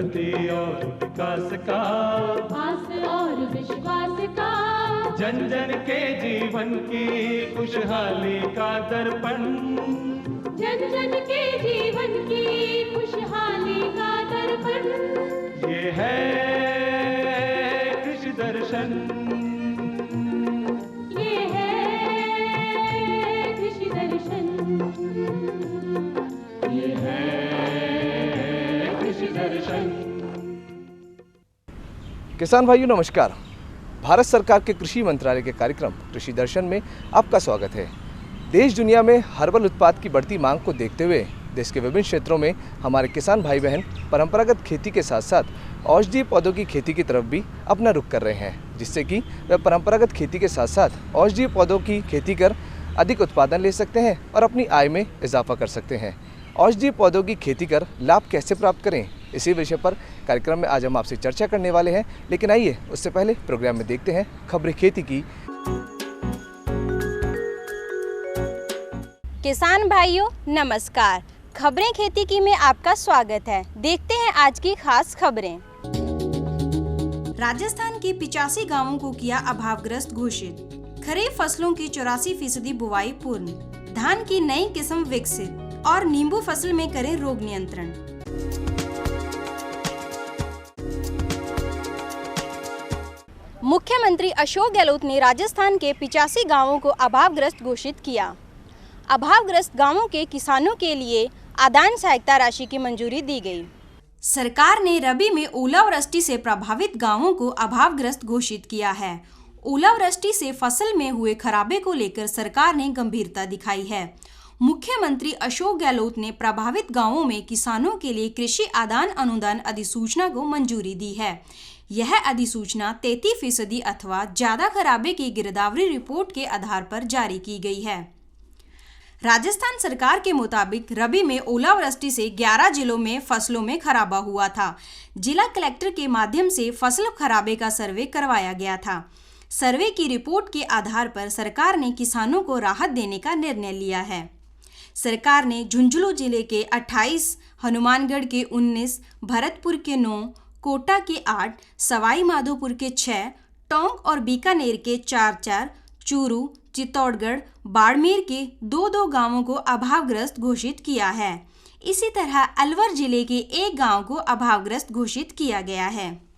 उन्नति और विकास का, आस और विश्वास का, जन जन के जीवन की खुशहाली का दर्पण, जन जन के जीवन की खुशहाली का दर्पण। ये है कृषि दर्शन, ये है कृषि दर्शन, ये है कृषि दर्शन। किसान भाइयों नमस्कार। भारत सरकार के कृषि मंत्रालय के कार्यक्रम कृषि दर्शन में आपका स्वागत है। देश दुनिया में हर्बल उत्पाद की बढ़ती मांग को देखते हुए देश के विभिन्न क्षेत्रों में हमारे किसान भाई बहन परंपरागत खेती के साथ साथ औषधीय पौधों की खेती की तरफ भी अपना रुख कर रहे हैं, जिससे कि वे परंपरागत खेती के साथ साथ औषधीय पौधों की खेती कर अधिक उत्पादन ले सकते हैं और अपनी आय में इजाफा कर सकते हैं। औषधीय पौधों की खेती कर लाभ कैसे प्राप्त करें, इसी विषय पर कार्यक्रम में आज हम आपसे चर्चा करने वाले हैं। लेकिन आइए उससे पहले प्रोग्राम में देखते हैं खबरें खेती की। किसान भाइयों नमस्कार। खबरें खेती की में आपका स्वागत है। देखते हैं आज की खास खबरें। राजस्थान के 85 गांवों को किया अभावग्रस्त घोषित। खरीफ फसलों की 84% बुवाई पूर्ण। धान की नई किस्म विकसित और नींबू फसल में करें रोग नियंत्रण। मुख्यमंत्री अशोक गहलोत ने राजस्थान के 85 गांवों को अभावग्रस्त घोषित किया। अभावग्रस्त गांवों के किसानों के लिए आदान सहायता राशि की मंजूरी दी गई। सरकार ने रबी में ओलावृष्टि से प्रभावित गांवों को अभावग्रस्त घोषित किया है। ओलावृष्टि से फसल में हुए खराबे को लेकर सरकार ने गंभीरता दिखाई है। मुख्यमंत्री अशोक गहलोत ने प्रभावित गांवों में किसानों के लिए कृषि आदान अनुदान अधिसूचना को मंजूरी दी है। यह अधिसूचना 33% अथवा ज्यादा खराबे की गिरदावरी रिपोर्ट के आधार पर जारी की गई है। राजस्थान सरकार के मुताबिक रबी में ओलावृष्टि से 11 जिलों में फसलों में खराबा हुआ था। जिला कलेक्टर के माध्यम से फसल खराबे का सर्वे करवाया गया था। सर्वे की रिपोर्ट के आधार पर सरकार ने किसानों को राहत देने का निर्णय लिया है। सरकार ने झुंझुनू जिले के 28, हनुमानगढ़ के 19, भरतपुर के 9, कोटा के 8, सवाई माधोपुर के 6, टोंक और बीकानेर के 4, चूरू, चित्तौड़गढ़, बाड़मेर के 2 गांवों को अभावग्रस्त घोषित किया है। इसी तरह अलवर जिले के 1 गांव को अभावग्रस्त घोषित किया गया है।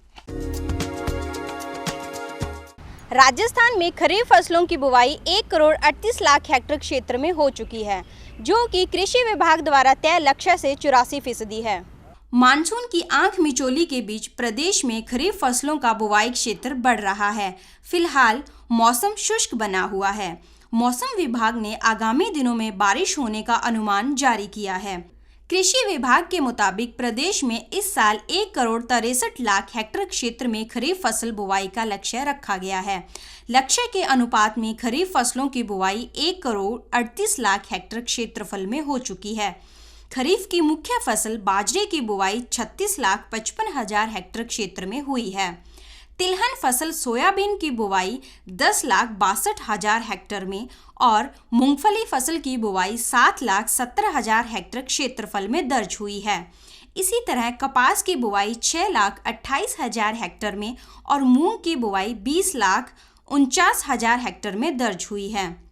राजस्थान में खरीफ फसलों की बुवाई 1 करोड़ 38 लाख हेक्टेयर क्षेत्र में हो चुकी है, जो कि कृषि विभाग द्वारा तय लक्ष्य से 84% है। मानसून की आंख मिचोली के बीच प्रदेश में खरीफ फसलों का बुवाई क्षेत्र बढ़ रहा है। फिलहाल मौसम शुष्क बना हुआ है। मौसम विभाग ने आगामी दिनों में बारिश होने का अनुमान जारी किया है। कृषि विभाग के मुताबिक प्रदेश में इस साल 1 करोड़ 63 लाख हेक्टेयर क्षेत्र में खरीफ फसल बुवाई का लक्ष्य रखा गया है। लक्ष्य के अनुपात में खरीफ फसलों की बुवाई 1 करोड़ 38 लाख हेक्टेयर क्षेत्रफल में हो चुकी है। खरीफ की मुख्य फसल बाजरे की बुवाई 36,55,000 हेक्टेयर क्षेत्र में हुई है। तिलहन फसल सोयाबीन की बुवाई 10,62,000 हेक्टेयर में और मूंगफली फसल की बुवाई 7,70,000 हेक्टेयर क्षेत्रफल में दर्ज हुई है। इसी तरह कपास की बुवाई 6,28,000 हेक्टेयर में और मूंग की बुवाई 20,49,000 हेक्टेयर में दर्ज हुई है।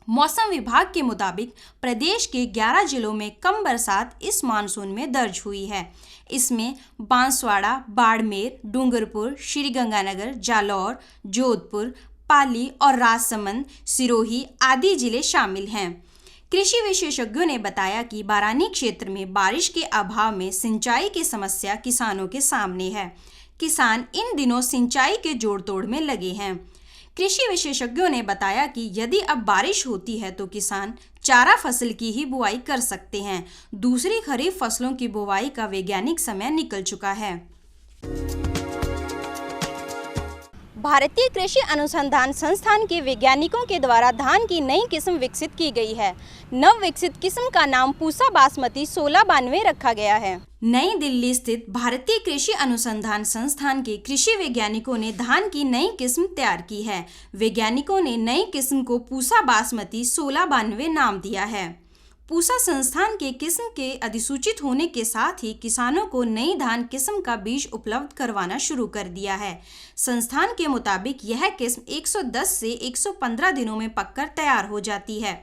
मौसम विभाग के मुताबिक प्रदेश के 11 जिलों में कम बरसात इस मानसून में दर्ज हुई है। इसमें बांसवाड़ा, बाड़मेर, डूंगरपुर, श्रीगंगानगर, जालौर, जोधपुर, पाली और राजसमंद, सिरोही आदि जिले शामिल हैं। कृषि विशेषज्ञों ने बताया कि बारानी क्षेत्र में बारिश के अभाव में सिंचाई की समस्या किसानों के सामने है। किसान इन दिनों सिंचाई के जोड़ तोड़ में लगे हैं। कृषि विशेषज्ञों ने बताया कि यदि अब बारिश होती है तो किसान चारा फसल की ही बुआई कर सकते हैं। दूसरी खरीफ फसलों की बुआई का वैज्ञानिक समय निकल चुका है। भारतीय कृषि अनुसंधान संस्थान के वैज्ञानिकों के द्वारा धान की नई किस्म विकसित की गई है। नव विकसित किस्म का नाम पूसा बासमती 1692 रखा गया है। नई दिल्ली स्थित भारतीय कृषि अनुसंधान संस्थान के कृषि वैज्ञानिकों ने धान की नई किस्म तैयार की है। वैज्ञानिकों ने नई किस्म को पूसा बासमती 1692 नाम दिया है। पूसा संस्थान के किस्म के अधिसूचित होने के साथ ही किसानों को नई धान किस्म का बीज उपलब्ध करवाना शुरू कर दिया है। संस्थान के मुताबिक यह किस्म 110 से 115 दिनों में पककर तैयार हो जाती है।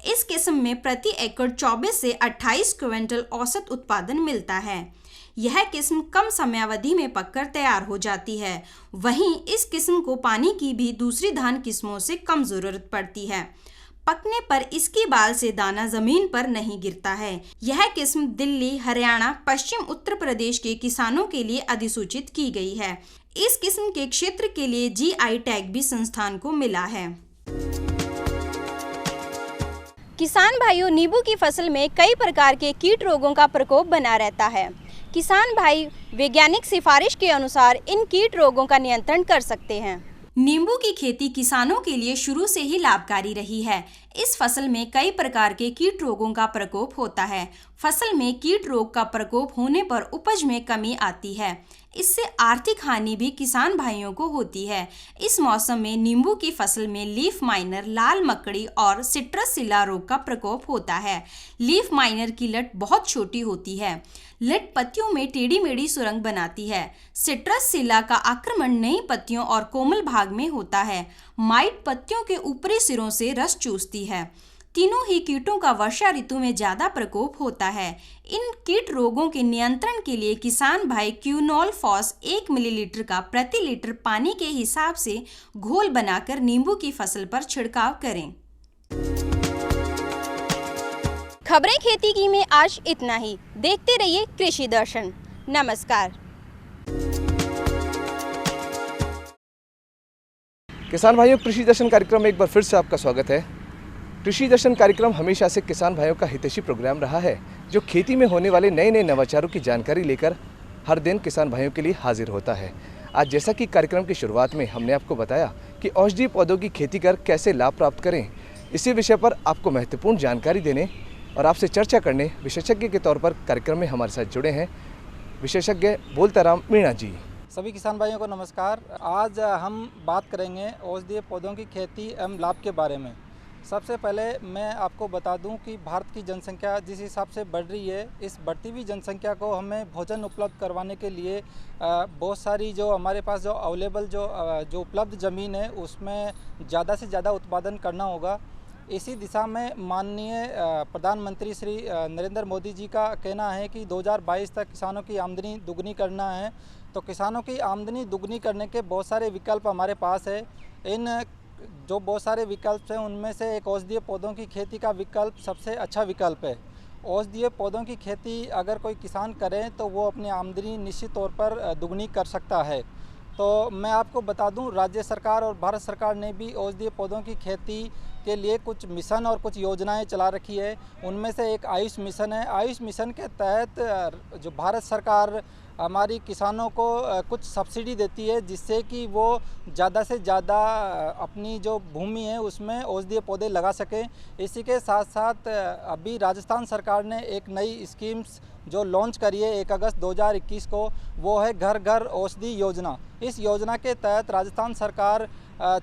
इस किस्म में प्रति एकड़ 24 से 28 क्विंटल औसत उत्पादन मिलता है। यह किस्म कम समयावधि में पककर तैयार हो जाती है। वहीं इस किस्म को पानी की भी दूसरी धान किस्मों से कम जरूरत पड़ती है। पकने पर इसकी बाल से दाना जमीन पर नहीं गिरता है। यह किस्म दिल्ली, हरियाणा, पश्चिम उत्तर प्रदेश के किसानों के लिए अधिसूचित की गई है। इस किस्म के क्षेत्र के लिए GI टैग भी संस्थान को मिला है। किसान भाइयों, नींबू की फसल में कई प्रकार के कीट रोगों का प्रकोप बना रहता है। किसान भाई वैज्ञानिक सिफारिश के अनुसार इन कीट रोगों का नियंत्रण कर सकते हैं। नींबू की खेती किसानों के लिए शुरू से ही लाभकारी रही है। इस फसल में कई प्रकार के कीट रोगों का प्रकोप होता है। फसल में कीट रोग का प्रकोप होने पर उपज में कमी आती है। इससे आर्थिक हानि भी किसान भाइयों को होती है। इस मौसम में नींबू की फसल में लीफ माइनर, लाल मकड़ी और सिट्रसिला रोग का प्रकोप होता है। लीफ माइनर की लट बहुत छोटी होती है। लट पत्तियों में टेढ़ी मेढ़ी सुरंग बनाती है। सिट्रसिला का आक्रमण नई पत्तियों और कोमल भाग में होता है। माइट पत्तियों के ऊपरी सिरों से रस चूसती है। तीनों ही कीटों का वर्षा ऋतु में ज्यादा प्रकोप होता है। इन कीट रोगों के नियंत्रण के लिए किसान भाई क्यूनोल फॉस 1 मिलीलीटर का प्रति लीटर पानी के हिसाब से घोल बनाकर नींबू की फसल पर छिड़काव करें। खबरें खेती की में आज इतना ही। देखते रहिए कृषि दर्शन। नमस्कार। किसान भाइयों, कृषि दर्शन कार्यक्रम में एक बार फिर से आपका स्वागत है। कृषि दर्शन कार्यक्रम हमेशा से किसान भाइयों का हितैषी प्रोग्राम रहा है, जो खेती में होने वाले नए नए नवाचारों की जानकारी लेकर हर दिन किसान भाइयों के लिए हाजिर होता है। आज जैसा कि कार्यक्रम की शुरुआत में हमने आपको बताया कि औषधीय पौधों की खेती कर कैसे लाभ प्राप्त करें, इसी विषय पर आपको महत्वपूर्ण जानकारी देने और आपसे चर्चा करने विशेषज्ञ के तौर पर कार्यक्रम में हमारे साथ जुड़े हैं विशेषज्ञ बोलताराम मीणा जी। सभी किसान भाइयों को नमस्कार। आज हम बात करेंगे औषधीय पौधों की खेती एवं लाभ के बारे में। सबसे पहले मैं आपको बता दूं कि भारत की जनसंख्या जिस हिसाब से बढ़ रही है, इस बढ़ती हुई जनसंख्या को हमें भोजन उपलब्ध करवाने के लिए बहुत सारी जो हमारे पास जो अवेलेबल जो उपलब्ध ज़मीन है उसमें ज़्यादा से ज़्यादा उत्पादन करना होगा। इसी दिशा में माननीय प्रधानमंत्री श्री नरेंद्र मोदी जी का कहना है कि 2022 तक किसानों की आमदनी दुगनी करना है। तो किसानों की आमदनी दुगनी करने के बहुत सारे विकल्प हमारे पास है। इन जो बहुत सारे विकल्प हैं उनमें से एक औषधीय पौधों की खेती का विकल्प सबसे अच्छा विकल्प है। औषधीय पौधों की खेती अगर कोई किसान करे तो वो अपनी आमदनी निश्चित तौर पर दुगनी कर सकता है। तो मैं आपको बता दूं, राज्य सरकार और भारत सरकार ने भी औषधीय पौधों की खेती के लिए कुछ मिशन और कुछ योजनाएं चला रखी है। उनमें से एक आयुष मिशन है। आयुष मिशन के तहत जो भारत सरकार हमारी किसानों को कुछ सब्सिडी देती है, जिससे कि वो ज़्यादा से ज़्यादा अपनी जो भूमि है उसमें औषधीय पौधे लगा सकें। इसी के साथ साथ अभी राजस्थान सरकार ने एक नई स्कीम्स जो लॉन्च करी है 1 अगस्त 2021 को, वो है घर घर औषधि योजना। इस योजना के तहत राजस्थान सरकार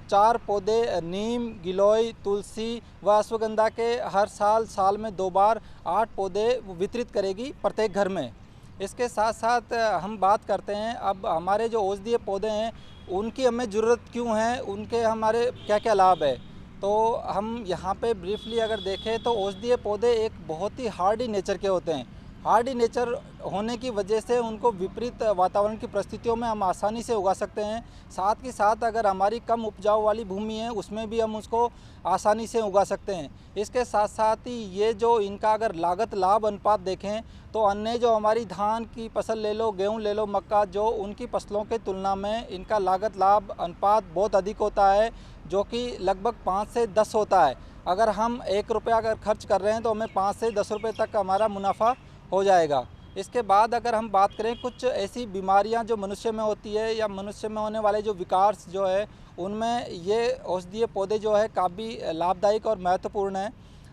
4 पौधे नीम, गिलोय, तुलसी व अश्वगंधा के हर साल में 2 बार 8 पौधे वितरित करेगी प्रत्येक घर में। इसके साथ साथ हम बात करते हैं अब हमारे जो औषधीय पौधे हैं उनकी हमें ज़रूरत क्यों है, उनके हमारे क्या क्या लाभ है। तो हम यहाँ पे ब्रीफली अगर देखें तो औषधीय पौधे एक बहुत ही हार्डी नेचर के होते हैं। हार्डी नेचर होने की वजह से उनको विपरीत वातावरण की परिस्थितियों में हम आसानी से उगा सकते हैं। साथ ही साथ अगर हमारी कम उपजाऊ वाली भूमि है उसमें भी हम उसको आसानी से उगा सकते हैं। इसके साथ साथ ही ये जो इनका अगर लागत लाभ अनुपात देखें तो अन्य जो हमारी धान की फसल ले लो, गेहूं ले लो, मक्का, जो उनकी फसलों के तुलना में इनका लागत लाभ अनुपात बहुत अधिक होता है, जो कि लगभग 5 से 10 होता है। अगर हम 1 रुपया अगर खर्च कर रहे हैं तो हमें 5 से 10 रुपये तक हमारा मुनाफा हो जाएगा। इसके बाद अगर हम बात करें कुछ ऐसी बीमारियां जो मनुष्य में होती है या मनुष्य में होने वाले जो विकार जो है उनमें ये औषधीय पौधे जो है काफ़ी लाभदायक और महत्वपूर्ण है।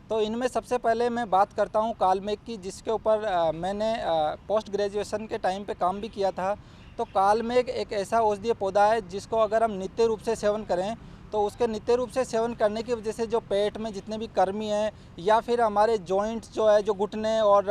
तो इनमें सबसे पहले मैं बात करता हूं कालमेघ की, जिसके ऊपर मैंने पोस्ट ग्रेजुएशन के टाइम पे काम भी किया था। तो कालमेघ एक ऐसा औषधीय पौधा है जिसको अगर हम नित्य रूप से सेवन करें तो उसके नित्य रूप से सेवन करने की वजह से जो पेट में जितने भी कर्मी हैं या फिर हमारे जॉइंट्स जो है, जो घुटने और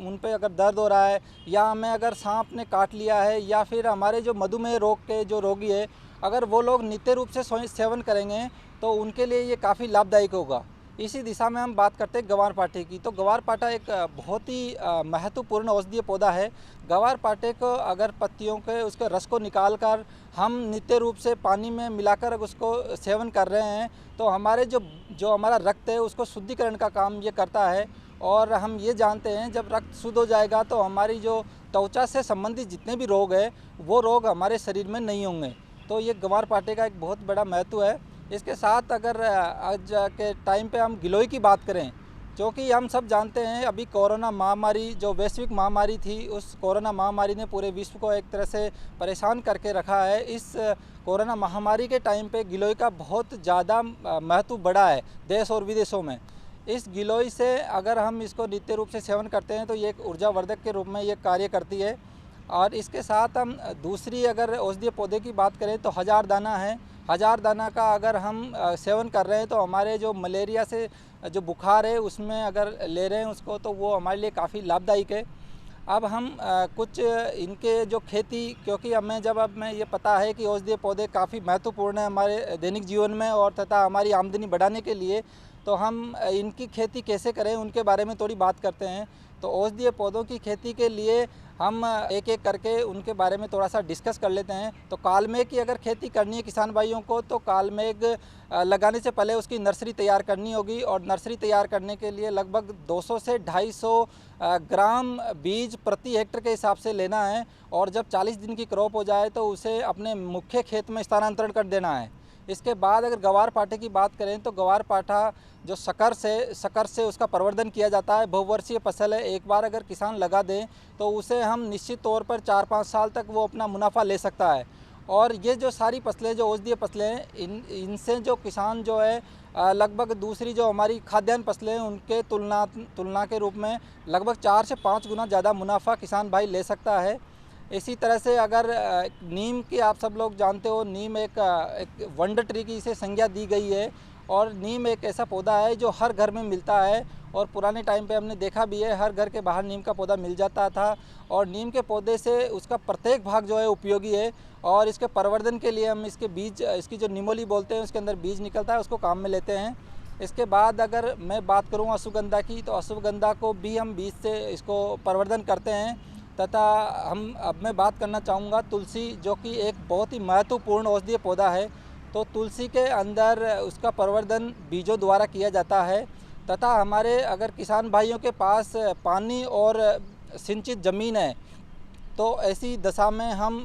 उन पे अगर दर्द हो रहा है, या हमें अगर सांप ने काट लिया है, या फिर हमारे जो मधुमेह रोग के जो रोगी है, अगर वो लोग नित्य रूप से सेवन करेंगे तो उनके लिए ये काफ़ी लाभदायक होगा। इसी दिशा में हम बात करते हैं ग्वारपाठे की। तो ग्वारपाठा एक बहुत ही महत्वपूर्ण औषधीय पौधा है। ग्वारपाठे को अगर पत्तियों के उसके रस को निकाल कर हम नित्य रूप से पानी में मिलाकर उसको सेवन कर रहे हैं तो हमारे जो हमारा रक्त है उसको शुद्धिकरण का काम ये करता है। और हम ये जानते हैं जब रक्त शुद्ध हो जाएगा तो हमारी जो त्वचा से संबंधित जितने भी रोग हैं वो रोग हमारे शरीर में नहीं होंगे। तो ये ग्वारपाठे का एक बहुत बड़ा महत्व है। इसके साथ अगर आज के टाइम पे हम गिलोय की बात करें, क्योंकि हम सब जानते हैं अभी कोरोना महामारी जो वैश्विक महामारी थी, उस कोरोना महामारी ने पूरे विश्व को एक तरह से परेशान करके रखा है। इस कोरोना महामारी के टाइम पे गिलोय का बहुत ज़्यादा महत्व बढ़ा है देश और विदेशों में। इस गिलोय से अगर हम इसको नित्य रूप से सेवन करते हैं तो ये एक ऊर्जावर्धक के रूप में ये कार्य करती है। और इसके साथ हम दूसरी अगर औषधीय पौधे की बात करें तो हजार दाना है। हजार दाना का अगर हम सेवन कर रहे हैं तो हमारे जो मलेरिया से जो बुखार है उसमें अगर ले रहे हैं उसको तो वो हमारे लिए काफ़ी लाभदायक है। अब हम कुछ इनके जो खेती, क्योंकि हमें ये पता है कि औषधीय पौधे काफ़ी महत्वपूर्ण है हमारे दैनिक जीवन में और तथा हमारी आमदनी बढ़ाने के लिए, तो हम इनकी खेती कैसे करें उनके बारे में थोड़ी बात करते हैं। तो औषधीय पौधों की खेती के लिए हम एक एक करके उनके बारे में थोड़ा सा डिस्कस कर लेते हैं। तो कालमेघ की अगर खेती करनी है किसान भाइयों को तो कालमेघ लगाने से पहले उसकी नर्सरी तैयार करनी होगी। और नर्सरी तैयार करने के लिए लगभग 200 से 250 ग्राम बीज प्रति हेक्टर के हिसाब से लेना है। और जब 40 दिन की क्रॉप हो जाए तो उसे अपने मुख्य खेत में स्थानांतरण कर देना है। इसके बाद अगर ग्वारपाठे की बात करें तो ग्वारपाठा जो शकर से उसका प्रवर्धन किया जाता है। बहुवर्षीय फसल है, एक बार अगर किसान लगा दें तो उसे हम निश्चित तौर पर 4-5 साल तक वो अपना मुनाफा ले सकता है। और ये जो सारी फसलें जो औषधीय फसलें हैं इनसे जो किसान जो है लगभग दूसरी जो हमारी खाद्यान्न फसलें हैं उनके तुलना के रूप में लगभग 4 से 5 गुना ज़्यादा मुनाफा किसान भाई ले सकता है। इसी तरह से अगर नीम की आप सब लोग जानते हो, नीम एक वंडर ट्री की इसे संज्ञा दी गई है। और नीम एक ऐसा पौधा है जो हर घर में मिलता है और पुराने टाइम पे हमने देखा भी है हर घर के बाहर नीम का पौधा मिल जाता था। और नीम के पौधे से उसका प्रत्येक भाग जो है उपयोगी है। और इसके प्रवर्धन के लिए हम इसके बीज, इसकी जो निमोली बोलते हैं उसके अंदर बीज निकलता है, उसको काम में लेते हैं। इसके बाद अगर मैं बात करूँ अश्वगंधा की, तो अश्वगंधा को भी हम बीज से इसको प्रवर्धन करते हैं। तथा अब मैं बात करना चाहूँगा तुलसी, जो कि एक बहुत ही महत्वपूर्ण औषधीय पौधा है। तो तुलसी के अंदर उसका प्रवर्धन बीजों द्वारा किया जाता है। तथा हमारे अगर किसान भाइयों के पास पानी और सिंचित ज़मीन है तो ऐसी दशा में हम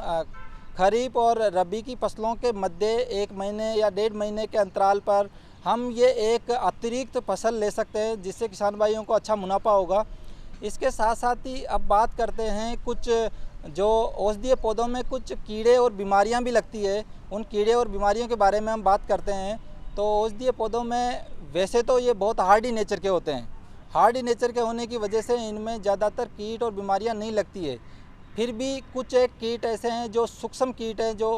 खरीफ और रबी की फसलों के मध्य 1 महीने या 1.5 महीने के अंतराल पर हम ये एक अतिरिक्त फसल ले सकते हैं जिससे किसान भाइयों को अच्छा मुनाफा होगा। इसके साथ साथ ही अब बात करते हैं कुछ जो औषधीय पौधों में कुछ कीड़े और बीमारियां भी लगती है, उन कीड़े और बीमारियों के बारे में हम बात करते हैं। तो औषधीय पौधों में वैसे तो ये बहुत हार्डी नेचर के होते हैं, हार्डी नेचर के होने की वजह से इनमें ज़्यादातर कीट और बीमारियां नहीं लगती है। फिर भी कुछ एक कीट ऐसे हैं जो सूक्ष्म कीट हैं जो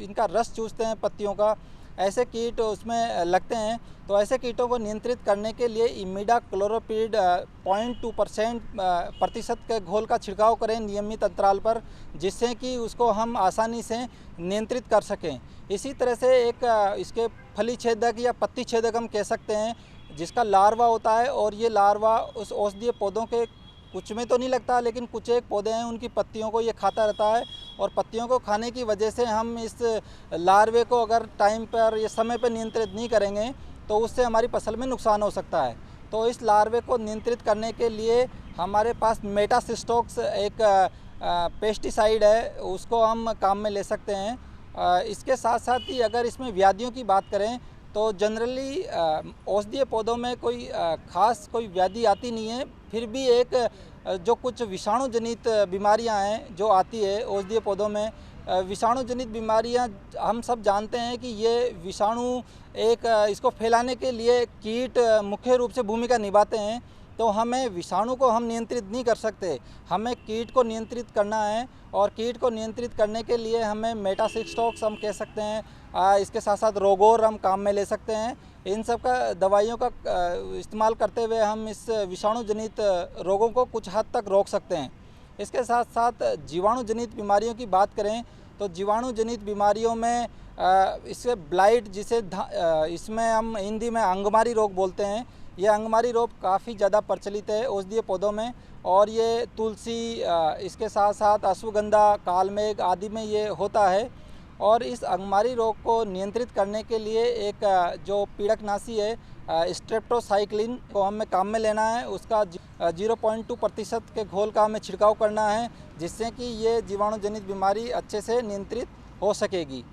इनका रस चूसते हैं पत्तियों का, ऐसे कीट उसमें लगते हैं। तो ऐसे कीटों को नियंत्रित करने के लिए इमिडाक्लोप्रिड 0.2% प्रतिशत के घोल का छिड़काव करें नियमित अंतराल पर, जिससे कि उसको हम आसानी से नियंत्रित कर सकें। इसी तरह से एक इसके फली छेदक या पत्ती छेदक हम कह सकते हैं, जिसका लार्वा होता है। और ये लार्वा उस औषधीय पौधों के कुछ में तो नहीं लगता, लेकिन कुछ एक पौधे हैं उनकी पत्तियों को ये खाता रहता है। और पत्तियों को खाने की वजह से हम इस लार्वे को अगर टाइम पर या समय पर नियंत्रित नहीं करेंगे तो उससे हमारी फसल में नुकसान हो सकता है। तो इस लार्वे को नियंत्रित करने के लिए हमारे पास मेटासिस्टोक्स एक पेस्टिसाइड है, उसको हम काम में ले सकते हैं। इसके साथ साथ ही अगर इसमें व्याधियों की बात करें तो जनरली औषधीय पौधों में कोई खास कोई व्याधि आती नहीं है। फिर भी एक जो कुछ विषाणु जनित बीमारियां हैं जो आती है औषधीय पौधों में, विषाणु जनित बीमारियां हम सब जानते हैं कि ये विषाणु एक इसको फैलाने के लिए कीट मुख्य रूप से भूमिका निभाते हैं। तो हमें विषाणु को हम नियंत्रित नहीं कर सकते, हमें कीट को नियंत्रित करना है। और कीट को नियंत्रित करने के लिए हमें मेटासिस्टोक्स हम कह सकते हैं, इसके साथ साथ रोगोर हम काम में ले सकते हैं। इन सब का दवाइयों का इस्तेमाल करते हुए हम इस विषाणु जनित रोगों को कुछ हद तक रोक सकते हैं। इसके साथ साथ जीवाणु जनित बीमारियों की बात करें तो जीवाणु जनित बीमारियों में इससे ब्लाइट, जिसे इसमें हम हिंदी में अंगमारी रोग बोलते हैं, ये अंगमारी रोग काफ़ी ज़्यादा प्रचलित है औषधीय पौधों में। और ये तुलसी, इसके साथ साथ अश्वगंधा, कालमेघ आदि में ये होता है। और इस अंगमारी रोग को नियंत्रित करने के लिए एक जो पीड़कनाशी है स्ट्रेप्टोसाइक्लिन को हमें काम में लेना है। उसका 0.2% के घोल का हमें छिड़काव करना है, जिससे कि ये जीवाणु जनित बीमारी अच्छे से नियंत्रित हो सकेगी।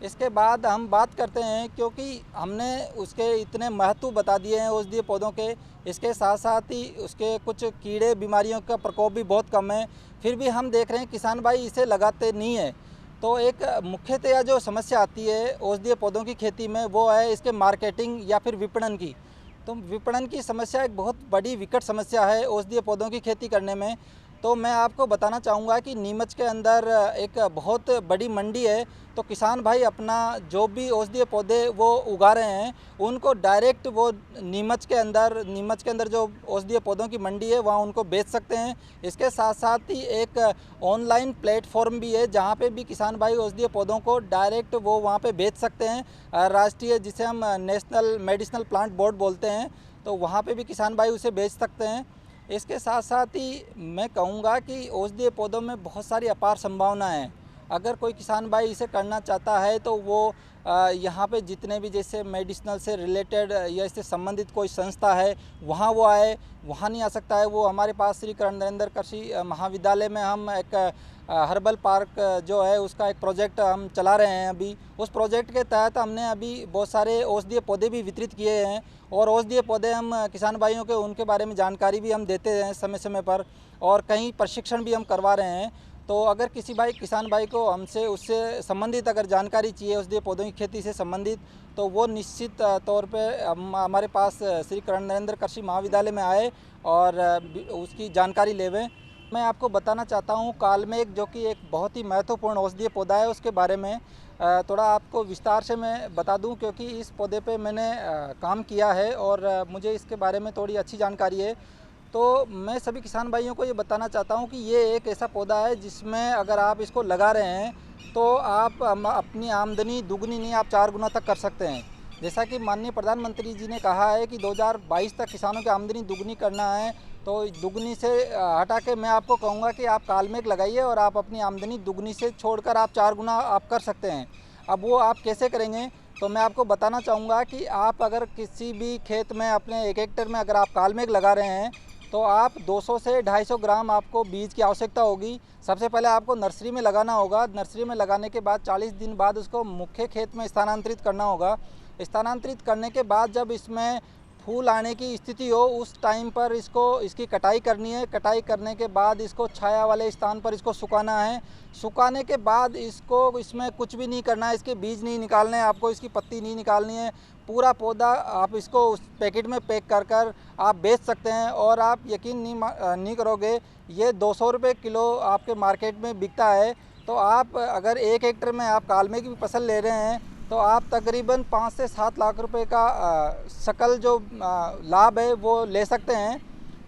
इसके बाद हम बात करते हैं, क्योंकि हमने उसके इतने महत्व बता दिए हैं औषधीय पौधों के, इसके साथ साथ ही उसके कुछ कीड़े बीमारियों का प्रकोप भी बहुत कम है, फिर भी हम देख रहे हैं किसान भाई इसे लगाते नहीं है। तो एक मुख्यतया जो समस्या आती है औषधीय पौधों की खेती में वो है इसके मार्केटिंग या फिर विपणन की। तो विपणन की समस्या एक बहुत बड़ी विकट समस्या है औषधीय पौधों की खेती करने में। तो मैं आपको बताना चाहूँगा कि नीमच के अंदर एक बहुत बड़ी मंडी है। तो किसान भाई अपना जो भी औषधीय पौधे वो उगा रहे हैं उनको डायरेक्ट वो नीमच के अंदर जो औषधीय पौधों की मंडी है वहाँ उनको बेच सकते हैं। इसके साथ साथ ही एक ऑनलाइन प्लेटफॉर्म भी है जहाँ पे भी किसान भाई औषधीय पौधों को डायरेक्ट वो वहाँ पे बेच सकते हैं। राष्ट्रीय, जिसे हम नेशनल मेडिसिनल प्लांट बोर्ड बोलते हैं, तो वहाँ पे भी किसान भाई उसे बेच सकते हैं। इसके साथ साथ ही मैं कहूँगा कि औषधीय पौधों में बहुत सारी अपार संभावनाएं हैं। अगर कोई किसान भाई इसे करना चाहता है तो वो यहाँ पे जितने भी जैसे मेडिसिनल से रिलेटेड या इससे संबंधित कोई संस्था है वहाँ वो आए, वहाँ नहीं आ सकता है वो हमारे पास श्री करण नरेंद्र कृषि महाविद्यालय में हम एक हर्बल पार्क जो है उसका एक प्रोजेक्ट हम चला रहे हैं। अभी उस प्रोजेक्ट के तहत हमने अभी बहुत सारे औषधीय पौधे भी वितरित किए हैं और औषधीय पौधे हम किसान भाइयों के उनके बारे में जानकारी भी हम देते हैं समय समय पर, और कहीं प्रशिक्षण भी हम करवा रहे हैं। तो अगर किसी किसान भाई को हमसे उससे संबंधित अगर जानकारी चाहिए औषधीय पौधों की खेती से संबंधित, तो वो निश्चित तौर पे हमारे पास श्री करण नरेंद्र कृषि महाविद्यालय में आए और उसकी जानकारी लेवें। मैं आपको बताना चाहता हूँ कालमेघ, जो कि एक बहुत ही महत्वपूर्ण औषधीय पौधा है, उसके बारे में थोड़ा आपको विस्तार से मैं बता दूं, क्योंकि इस पौधे पे मैंने काम किया है और मुझे इसके बारे में थोड़ी अच्छी जानकारी है। तो मैं सभी किसान भाइयों को ये बताना चाहता हूँ कि ये एक ऐसा पौधा है जिसमें अगर आप इसको लगा रहे हैं तो आप अपनी आमदनी दुगनी नहीं, आप 4 गुना तक कर सकते हैं। जैसा कि माननीय प्रधानमंत्री जी ने कहा है कि 2022 तक किसानों की आमदनी दुगनी करना है, तो दुगनी से हटा के मैं आपको कहूँगा कि आप कालमेघ लगाइए और आप अपनी आमदनी दुगनी से छोड़कर आप 4 गुना आप कर सकते हैं। अब वो आप कैसे करेंगे, तो मैं आपको बताना चाहूँगा कि आप अगर किसी भी खेत में अपने 1 हेक्टेयर में अगर आप कालमेघ लगा रहे हैं तो आप 200 से 250 ग्राम आपको बीज की आवश्यकता होगी। सबसे पहले आपको नर्सरी में लगाना होगा। नर्सरी में लगाने के बाद 40 दिन बाद उसको मुख्य खेत में स्थानांतरित करना होगा। स्थानांतरित करने के बाद जब इसमें फूल आने की स्थिति हो उस टाइम पर इसकी कटाई करनी है। कटाई करने के बाद इसको छाया वाले स्थान पर इसको सुखाना है। सुखाने के बाद इसमें कुछ भी नहीं करना है, इसके बीज नहीं निकालने हैं आपको, इसकी पत्ती नहीं निकालनी है। पूरा पौधा आप इसको उस पैकेट में पैक कर आप बेच सकते हैं और आप यकीन नहीं करोगे, ये 200 रुपये किलो आपके मार्केट में बिकता है। तो आप अगर 1 हेक्टेयर में आप कालमेघ की फसल ले रहे हैं तो आप तकरीबन 5 से 7 लाख रुपए का सकल जो लाभ है वो ले सकते हैं।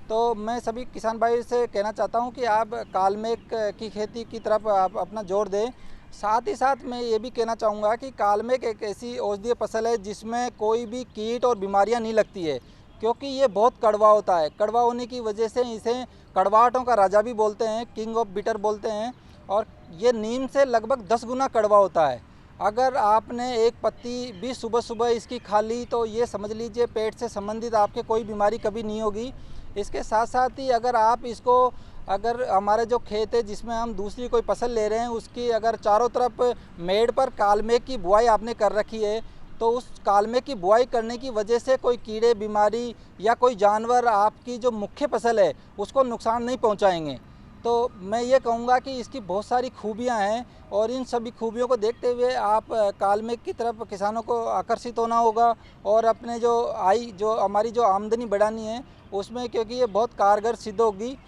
तो मैं सभी किसान भाई से कहना चाहता हूं कि आप कालमेघ की खेती की तरफ आप अपना जोर दें। साथ ही साथ मैं ये भी कहना चाहूँगा कि कालमेघ एक ऐसी औषधीय फसल है जिसमें कोई भी कीट और बीमारियाँ नहीं लगती है, क्योंकि ये बहुत कड़वा होता है। कड़वा होने की वजह से इसे कड़वाहटों का राजा भी बोलते हैं, किंग ऑफ बिटर बोलते हैं। और ये नीम से लगभग 10 गुना कड़वा होता है। अगर आपने एक पत्ती भी सुबह सुबह इसकी खा ली तो ये समझ लीजिए पेट से संबंधित आपके कोई बीमारी कभी नहीं होगी। इसके साथ साथ ही अगर हमारे जो खेत है जिसमें हम दूसरी कोई फसल ले रहे हैं उसकी अगर चारों तरफ मेड़ पर कालमेघ की बुआई आपने कर रखी है, तो उस कालमेघ की बुआई करने की वजह से कोई कीड़े बीमारी या कोई जानवर आपकी जो मुख्य फसल है उसको नुकसान नहीं पहुंचाएंगे। तो मैं ये कहूँगा कि इसकी बहुत सारी खूबियाँ हैं और इन सभी खूबियों को देखते हुए आप कालमेघ की तरफ किसानों को आकर्षित होना होगा और अपने जो हमारी जो आमदनी बढ़ानी है उसमें, क्योंकि ये बहुत कारगर सिद्ध होगी।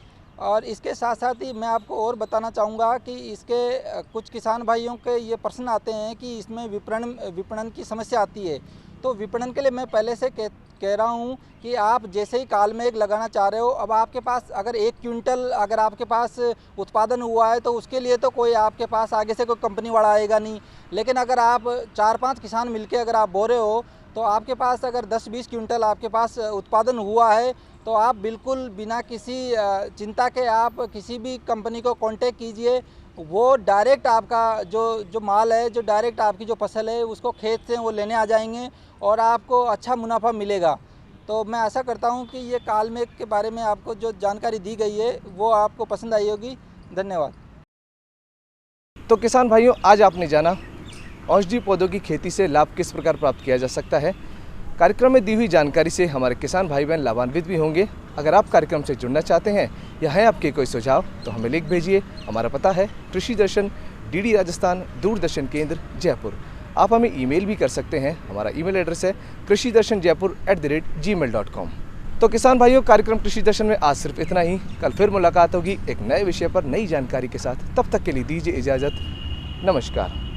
और इसके साथ साथ ही मैं आपको और बताना चाहूँगा कि इसके कुछ किसान भाइयों के ये प्रश्न आते हैं कि इसमें विपणन की समस्या आती है। तो विपणन के लिए मैं पहले से कह रहा हूँ कि आप जैसे ही कालमेघ लगाना चाह रहे हो, अब आपके पास अगर 1 क्विंटल अगर आपके पास उत्पादन हुआ है तो उसके लिए तो कोई आपके पास आगे से कोई कंपनी वाला आएगा नहीं। लेकिन अगर आप 4-5 किसान मिलके अगर आप बो रहे हो तो आपके पास अगर 10-20 क्विंटल आपके पास उत्पादन हुआ है तो आप बिल्कुल बिना किसी चिंता के आप किसी भी कंपनी को कांटेक्ट कीजिए। वो डायरेक्ट आपका जो माल है, जो डायरेक्ट आपकी जो फसल है उसको खेत से वो लेने आ जाएंगे और आपको अच्छा मुनाफा मिलेगा। तो मैं आशा करता हूं कि ये कालमेघ के बारे में आपको जो जानकारी दी गई है वो आपको पसंद आई होगी। धन्यवाद। तो किसान भाइयों, आज आपने जाना औषधीय पौधों की खेती से लाभ किस प्रकार प्राप्त किया जा सकता है। कार्यक्रम में दी हुई जानकारी से हमारे किसान भाई बहन लाभान्वित भी होंगे। अगर आप कार्यक्रम से जुड़ना चाहते हैं या हैं आपके कोई सुझाव तो हमें लिख भेजिए। हमारा पता है कृषि दर्शन, DD राजस्थान, दूरदर्शन केंद्र, जयपुर। आप हमें ईमेल भी कर सकते हैं। हमारा ईमेल एड्रेस है krishidarshanjaipur@gmail.com। तो किसान भाइयों, कार्यक्रम कृषि दर्शन में आज सिर्फ इतना ही। कल फिर मुलाकात होगी एक नए विषय पर, नई जानकारी के साथ। तब तक के लिए दीजिए इजाज़त। नमस्कार।